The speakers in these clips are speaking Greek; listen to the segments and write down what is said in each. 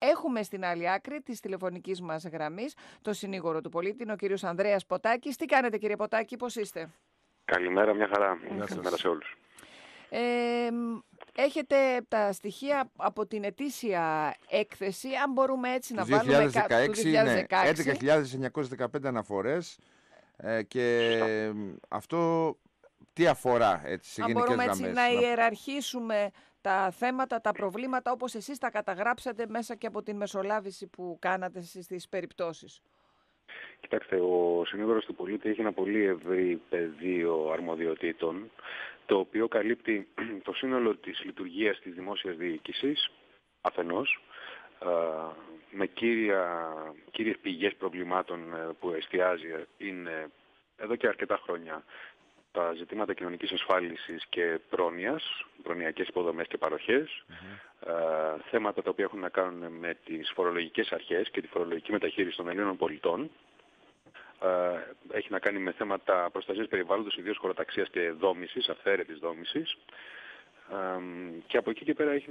Έχουμε στην άλλη άκρη της τηλεφωνικής μας γραμμής τον συνήγορο του πολίτη, ο κύριος Ανδρέας Ποτάκης. Τι κάνετε, κύριε Ποτάκη, πώς είστε? Καλημέρα, μια χαρά. Καλημέρα σε όλους. Έχετε τα στοιχεία από την ετήσια έκθεση, αν μπορούμε έτσι να του βάλουμε 2016, του 2016. ναι, 11.915 αναφορές και αυτό τι αφορά έτσι, σε αν γενικές μπορούμε γραμμές? έτσι να ιεραρχήσουμε τα θέματα, τα προβλήματα όπως εσείς τα καταγράψατε μέσα και από την μεσολάβηση που κάνατε στις περιπτώσεις. Κοιτάξτε, ο συνήγορος του πολίτη έχει ένα πολύ ευρύ πεδίο αρμοδιοτήτων, το οποίο καλύπτει το σύνολο της λειτουργίας της δημόσιας διοίκησης, αφενός, με κύριες πηγές προβλημάτων που εστιάζει είναι εδώ και αρκετά χρόνια τα ζητήματα κοινωνικής ασφάλισης και πρόνοιας, προνοιακές υποδομές και παροχές, θέματα τα οποία έχουν να κάνουν με τις φορολογικές αρχές και τη φορολογική μεταχείριση των Ελλήνων πολιτών. Έχει να κάνει με θέματα προστασίας περιβάλλοντος, ιδίως χωροταξίας και δόμησης, αυθαίρετης δόμησης. Και από εκεί και πέρα έχει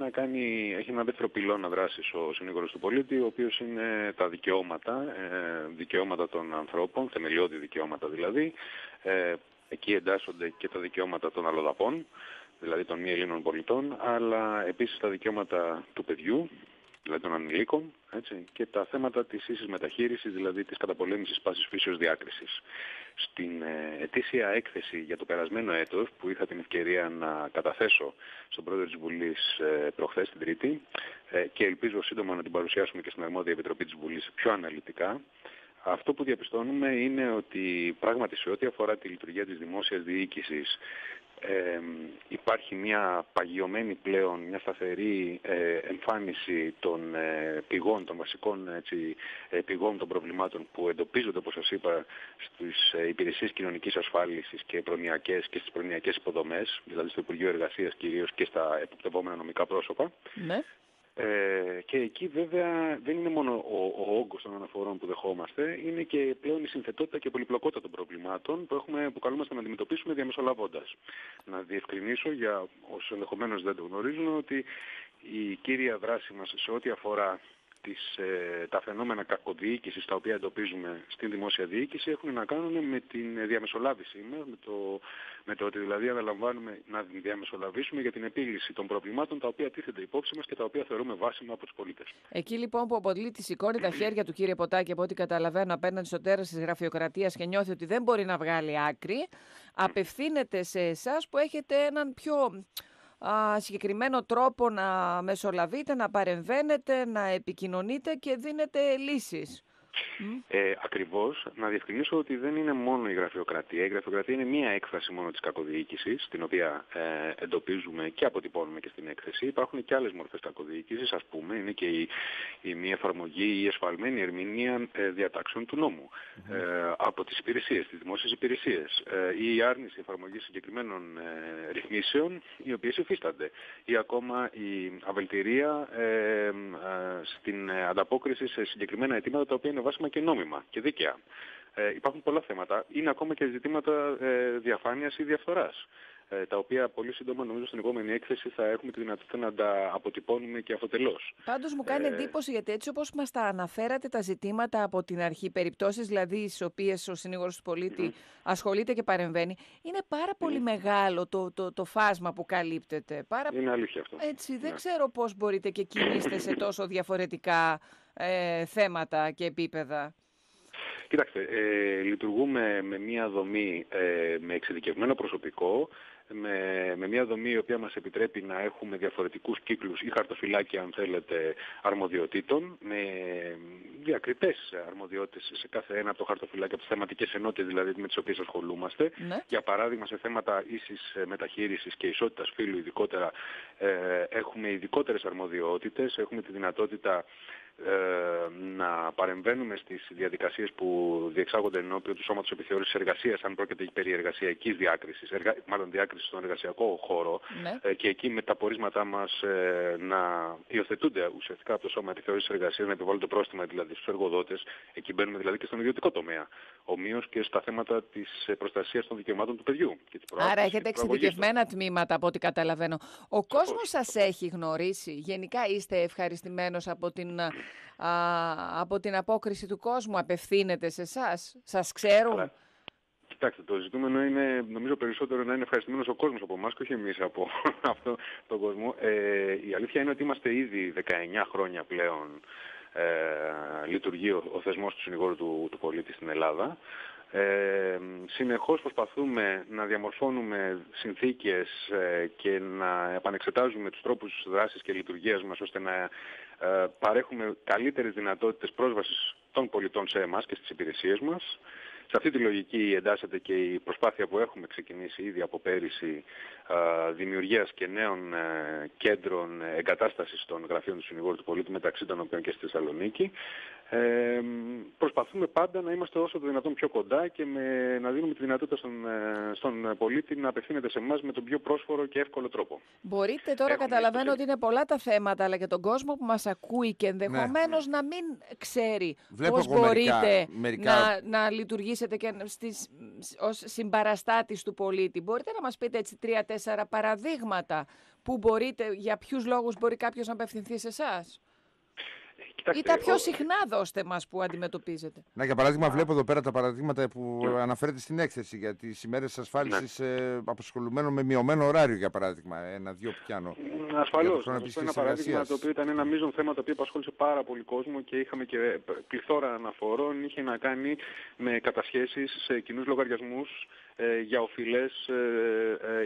ένα δεύτερο πυλώνα δράσης ο συνήγορος του πολίτη, ο οποίος είναι τα δικαιώματα των ανθρώπων, θεμελιώδη δικαιώματα δηλαδή. Εκεί εντάσσονται και τα δικαιώματα των αλλοδαπών, δηλαδή των μη Ελλήνων πολιτών, αλλά επίσης τα δικαιώματα του παιδιού, δηλαδή των ανηλίκων, έτσι, και τα θέματα της ίσης μεταχείρισης, δηλαδή της καταπολέμησης πάσης φύσεως διάκρισης. Στην ετήσια έκθεση για το περασμένο έτος, που είχα την ευκαιρία να καταθέσω στον πρόεδρο της Βουλής προχθές την Τρίτη, και ελπίζω σύντομα να την παρουσιάσουμε και στην αρμόδια επιτροπή της Βουλής πιο αναλυτικά, αυτό που διαπιστώνουμε είναι ότι πράγματι σε ό,τι αφορά τη λειτουργία της δημόσιας διοίκησης υπάρχει μια παγιωμένη πλέον, μια σταθερή εμφάνιση των πηγών, των βασικών πηγών των προβλημάτων που εντοπίζονται, όπως σας είπα, στις υπηρεσίες κοινωνικής ασφάλισης και προνοιακές και στις προνοιακές υποδομές, δηλαδή στο Υπουργείο Εργασίας κυρίως και στα εποπτευόμενα νομικά πρόσωπα. Ναι. Και εκεί βέβαια δεν είναι μόνο ο όγκος των αναφορών που δεχόμαστε, είναι και πλέον η συνθετότητα και η πολυπλοκότητα των προβλημάτων που καλούμαστε να αντιμετωπίσουμε διαμεσολαβώντας. Να διευκρινίσω για όσους ενδεχομένως δεν το γνωρίζουν ότι η κύρια δράση μας σε ό,τι αφορά τα φαινόμενα κακοδιοίκησης τα οποία εντοπίζουμε στην δημόσια διοίκηση έχουν να κάνουν με την διαμεσολάβηση, με το ότι δηλαδή αναλαμβάνουμε να διαμεσολαβήσουμε για την επίλυση των προβλημάτων τα οποία τίθενται υπόψη μας και τα οποία θεωρούμε βάσιμα από τους πολίτες. Εκεί λοιπόν που ο πολίτης σηκώνει τα χέρια του, κύριε Ποτάκη, από ό,τι καταλαβαίνω, απέναντι στο τέρας της γραφειοκρατίας και νιώθει ότι δεν μπορεί να βγάλει άκρη, απευθύνεται σε εσάς που έχετε έναν πιο συγκεκριμένο τρόπο να μεσολαβείτε, να παρεμβαίνετε, να επικοινωνείτε και δίνετε λύσεις. Ακριβώς. Να διευκρινίσω ότι δεν είναι μόνο η γραφειοκρατία. Η γραφειοκρατία είναι μία έκφραση μόνο της κακοδιοίκησης, την οποία εντοπίζουμε και αποτυπώνουμε και στην έκθεση. Υπάρχουν και άλλες μορφές κακοδιοίκησης, ας πούμε, είναι και η μη εφαρμογή ή η εσφαλμένη ερμηνεία διατάξεων του νόμου από τις υπηρεσίες, τις δημόσιες υπηρεσίες, ή η άρνηση εφαρμογής συγκεκριμένων ρυθμίσεων οι οποίες υφίστανται, ή ακόμα η αβελτηρία στην ανταπόκριση σε συγκεκριμένα αιτήματα τα οποία είναι βάσιμα και νόμιμα και δίκαια. Υπάρχουν πολλά θέματα. Είναι ακόμα και ζητήματα διαφάνειας ή διαφθοράς, τα οποία πολύ σύντομα νομίζω στην επόμενη έκθεση θα έχουμε τη δυνατότητα να τα αποτυπώνουμε και αφοτελώς. Πάντως μου κάνει εντύπωση γιατί έτσι όπως μας τα αναφέρατε τα ζητήματα από την αρχή, περιπτώσεις δηλαδή στις οποίες ο συνήγορος του πολίτη ασχολείται και παρεμβαίνει, είναι πάρα πολύ μεγάλο το φάσμα που καλύπτεται. Είναι αλήθεια αυτό. Έτσι, δεν ξέρω πώς μπορείτε και κινείστε σε τόσο διαφορετικά θέματα και επίπεδα. Κοιτάξτε, λειτουργούμε με μια δομή με εξειδικευμένο προσωπικό, με μια δομή η οποία μας επιτρέπει να έχουμε διαφορετικούς κύκλους ή χαρτοφυλάκια, αν θέλετε, αρμοδιοτήτων, με διακριτές αρμοδιότητες σε κάθε ένα από το χαρτοφυλάκια, από τις θεματικές ενότητες δηλαδή με τις οποίες ασχολούμαστε. Ναι. Για παράδειγμα, σε θέματα ίσης μεταχείρισης και ισότητας φύλου ειδικότερα έχουμε ειδικότερες αρμοδιότητες, έχουμε τη δυνατότητα να παρεμβαίνουμε στις διαδικασίες που διεξάγονται ενώπιον του Σώματος Επιθεώρησης Εργασίας, αν πρόκειται περί εργασιακής διάκρισης, μάλλον διάκρισης στον εργασιακό χώρο, και εκεί με τα πορίσματά μας να υιοθετούνται ουσιαστικά από το Σώμα Επιθεώρησης Εργασίας, να επιβάλλονται πρόστιμα δηλαδή στους εργοδότες. Εκεί μπαίνουμε δηλαδή και στον ιδιωτικό τομέα. Ομοίως και στα θέματα της προστασίας των δικαιωμάτων του παιδιού. Άρα έχετε εξειδικευμένα τμήματα από ό,τι καταλαβαίνω. Ο κόσμος σας έχει γνωρίσει. Γενικά είστε ευχαριστημένος από την απόκριση του κόσμου? Απευθύνεται σε εσάς? Σας ξέρουν? Αλλά, κοιτάξτε, το ζητούμενο είναι, νομίζω, περισσότερο να είναι ευχαριστημένος ο κόσμος από εμάς και όχι εμείς από αυτόν τον κόσμο. Η αλήθεια είναι ότι είμαστε ήδη 19 χρόνια πλέον λειτουργεί ο θεσμός του συνηγόρου του πολίτη στην Ελλάδα. Συνεχώς προσπαθούμε να διαμορφώνουμε συνθήκες και να επανεξετάζουμε τους τρόπους δράσης και λειτουργίας μας, ώστε να παρέχουμε καλύτερες δυνατότητες πρόσβασης των πολιτών σε εμάς και στις υπηρεσίες μας. Σε αυτή τη λογική εντάσσεται και η προσπάθεια που έχουμε ξεκινήσει ήδη από πέρυσι δημιουργίας και νέων κέντρων εγκατάστασης των γραφείων του συνηγόρου του πολίτη, μεταξύ των οποίων και στη Θεσσαλονίκη. Προσπαθούμε πάντα να είμαστε όσο το δυνατόν πιο κοντά και να δίνουμε τη δυνατότητα στον πολίτη να απευθύνεται σε εμάς με τον πιο πρόσφορο και εύκολο τρόπο. Μπορείτε τώρα, καταλαβαίνω ότι είναι πολλά τα θέματα, αλλά και τον κόσμο που μας ακούει και ενδεχομένως να μην ξέρει πώς μπορείτε να λειτουργήσετε και ως συμπαραστάτης του πολίτη. Μπορείτε να μας πείτε έτσι 3-4 παραδείγματα που μπορείτε, για ποιους λόγους μπορεί κάποιος να απευθυνθεί σε εσάς? Ή τα πιο συχνά δώστε μας που αντιμετωπίζετε. Να, για παράδειγμα, βλέπω εδώ πέρα τα παραδείγματα που αναφέρετε στην έκθεση για τις ημέρες ασφάλισης απασχολουμένων με μειωμένο ωράριο, για παράδειγμα. 1-2 πιάνω. Ασφαλώς. Αυτό είναι ένα παράδειγμα το οποίο ήταν ένα μείζον θέμα το οποίο απασχόλησε πάρα πολύ κόσμο και είχαμε και πληθώρα αναφορών. Είχε να κάνει με κατασχέσεις σε κοινούς λογαριασμούς για οφειλές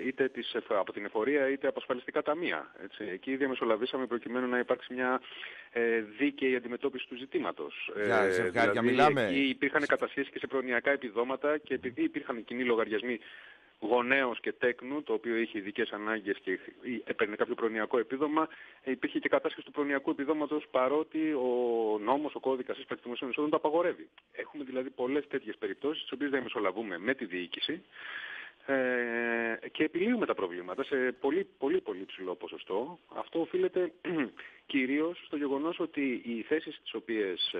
είτε από την εφορία είτε από ασφαλιστικά ταμεία. Έτσι. Εκεί διαμεσολαβήσαμε προκειμένου να υπάρξει μια δίκαιη αντιμετώπιση του ζητήματος. Δηλαδή, μιλάμε. Εκεί υπήρχαν κατασχέσεις και σε προνοιακά επιδόματα και επειδή υπήρχαν κοινοί λογαριασμοί γονέως και τέκνου, το οποίο είχε ειδικές ανάγκες και έπαιρνε κάποιο προνοιακό επίδομα, υπήρχε και κατάσχεση του προνοιακού επιδόματος, παρότι ο νόμος, ο κώδικας της πρακτικουμενικών εισόδων το απαγορεύει. Έχουμε δηλαδή πολλές τέτοιες περιπτώσεις, τις οποίες διαμεσολαβούμε με τη διοίκηση και επιλύουμε τα προβλήματα σε πολύ ψηλό ποσοστό. Αυτό οφείλεται κυρίως στο γεγονός ότι οι θέσεις τις οποίες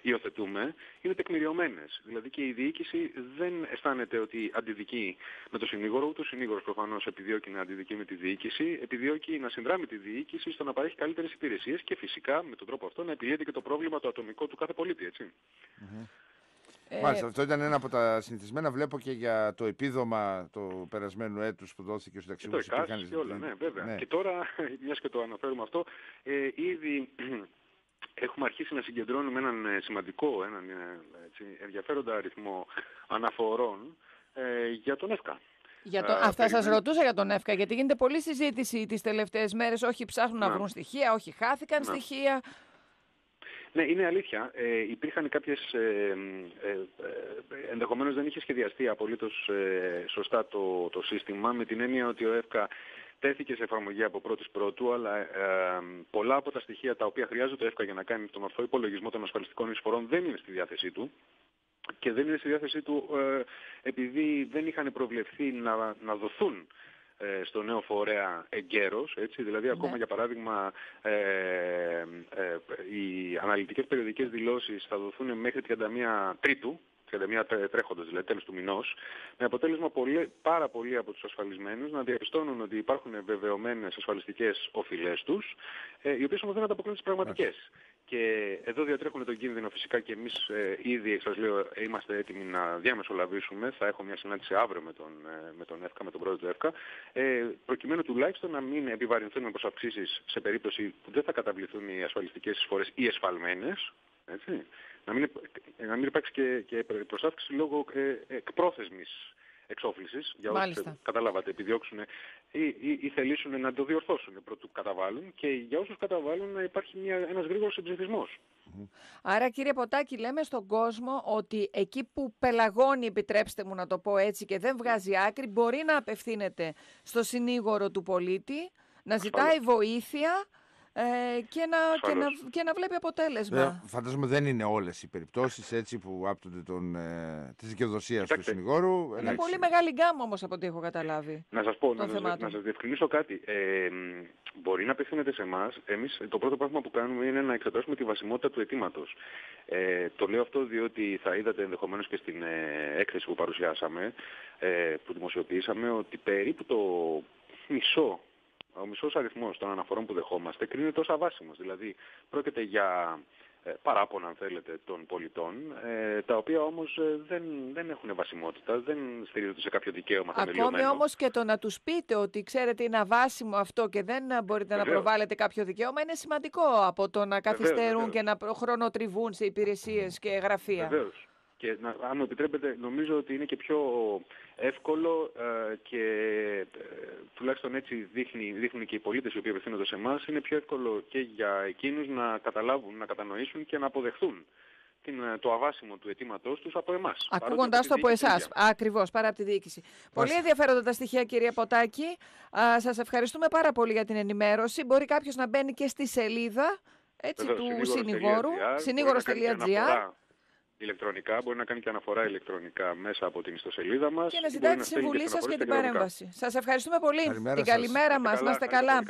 υιοθετούμε είναι τεκμηριωμένες. Δηλαδή και η διοίκηση δεν αισθάνεται ότι αντιδικεί με το συνήγορο, ούτε ο συνήγορος προφανώς επιδιώκει να αντιδικεί με τη διοίκηση, επιδιώκει να συνδράμει τη διοίκηση στο να παρέχει καλύτερες υπηρεσίες και φυσικά με τον τρόπο αυτό να επιλύεται και το πρόβλημα το ατομικό του κάθε πολίτη, έτσι. Μάλιστα, αυτό ήταν ένα από τα συνηθισμένα. Βλέπω και για το επίδομα του περασμένου έτους που δόθηκε στους ταξιούχους. Και το ΕΚΑΣ και όλα, ναι, βέβαια. Ναι. Και τώρα, μιας και το αναφέρουμε αυτό, ήδη έχουμε αρχίσει να συγκεντρώνουμε έναν σημαντικό, ενδιαφέροντα αριθμό αναφορών για τον ΕΦΚΑ. Αυτά σας ρωτούσα για τον ΕΦΚΑ, γιατί γίνεται πολλή συζήτηση τις τελευταίες μέρες. Όχι ψάχνουν να βρουν στοιχεία, όχι χάθηκαν στοιχεία. Ναι, είναι αλήθεια. Υπήρχαν κάποιες, ενδεχομένως δεν είχε σχεδιαστεί απολύτως σωστά το σύστημα, με την έννοια ότι ο ΕΦΚΑ τέθηκε σε εφαρμογή από πρώτου, αλλά πολλά από τα στοιχεία τα οποία χρειάζεται ο ΕΦΚΑ για να κάνει τον ορθό υπολογισμό των ασφαλιστικών εισφορών δεν είναι στη διάθεσή του. Και δεν είναι στη διάθεσή του επειδή δεν είχαν προβλεφθεί να δοθούν στο νέο φορέα εγκαίρως, έτσι, δηλαδή ακόμα για παράδειγμα οι αναλυτικές περιοδικές δηλώσεις θα δοθούν μέχρι 31 Τρίτου, 31 τρέχοντος, δηλαδή τέλος του μηνός, με αποτέλεσμα πάρα πολλοί από τους ασφαλισμένους να διαπιστώνουν ότι υπάρχουν βεβαιωμένες ασφαλιστικές οφειλές τους, οι οποίες όμως δεν ανταποκρίνουν τις πραγματικές. Και εδώ διατρέχουν τον κίνδυνο φυσικά και εμείς ήδη, σας λέω, είμαστε έτοιμοι να διαμεσολαβήσουμε. Θα έχω μια συνάντηση αύριο με τον ΕΦΚΑ, με τον πρόεδρο του ΕΦΚΑ, προκειμένου τουλάχιστον να μην επιβαρυνθούν με προσαυξήσεις σε περίπτωση που δεν θα καταβληθούν οι ασφαλιστικές εισφορές ή εσφαλμένες. Έτσι. Να μην υπάρξει και προσάυξη λόγω εκπρόθεσμης εξόφλησης, για όσους καταλάβατε, επιδιώξουν ή θελήσουν να το διορθώσουν πρωτού καταβάλουν, και για όσους καταβάλουν να υπάρχει ένας γρήγορος συμψηφισμός. Άρα, κύριε Ποτάκη, λέμε στον κόσμο ότι εκεί που πελαγώνει, επιτρέψτε μου να το πω έτσι, και δεν βγάζει άκρη, μπορεί να απευθύνεται στο συνήγορο του πολίτη, να ζητάει βοήθεια, και να βλέπει αποτέλεσμα. Φαντάζομαι δεν είναι όλες οι περιπτώσεις έτσι που άπτονται της δικαιοδοσίας του συνηγόρου. Είναι πολύ μεγάλη γκάμα όμως από ό,τι έχω καταλάβει. Να σας πω, να σας διευκρινίσω κάτι. Μπορεί να απευθύνεται σε εμάς. Εμείς το πρώτο πράγμα που κάνουμε είναι να εξετάσουμε τη βασιμότητα του αιτήματος. Το λέω αυτό διότι θα είδατε ενδεχομένως και στην έκθεση που παρουσιάσαμε, που δημοσιοποιήσαμε, ότι περίπου ο μισός αριθμός των αναφορών που δεχόμαστε κρίνεται ως αβάσιμος. Δηλαδή πρόκειται για παράπονα, αν θέλετε, των πολιτών, τα οποία όμως δεν έχουν βασιμότητα, δεν στηρίζονται σε κάποιο δικαίωμα θεμελιωμένο. Ακόμη όμως και το να τους πείτε ότι ξέρετε είναι αβάσιμο αυτό και δεν μπορείτε να προβάλλετε κάποιο δικαίωμα είναι σημαντικό από το να καθυστερούν και να χρονοτριβούν σε υπηρεσίες και γραφεία. Βεβαίως. Και αν μου επιτρέπετε, νομίζω ότι είναι και πιο εύκολο και τουλάχιστον έτσι δείχνουν και οι πολίτες οι οποίοι απευθύνονται σε εμάς, είναι πιο εύκολο και για εκείνους να καταλάβουν, να κατανοήσουν και να αποδεχθούν το αβάσιμο του αιτήματός τους από εμάς. Ακούγοντας το από εσάς, ακριβώς, παρά από τη διοίκηση. Πολύ ενδιαφέροντα τα στοιχεία, κυρία Ποτάκη. Σας ευχαριστούμε πάρα πολύ για την ενημέρωση. Μπορεί κάποιος να μπαίνει και στη σελίδα του συνηγόρου, συνήγορος.gr. Ηλεκτρονικά, μπορεί να κάνει και αναφορά ηλεκτρονικά μέσα από την ιστοσελίδα μας. Και να ζητάει τη συμβουλή σας και την παρέμβαση. Σας ευχαριστούμε πολύ. Την καλημέρα μας. Να είστε καλά.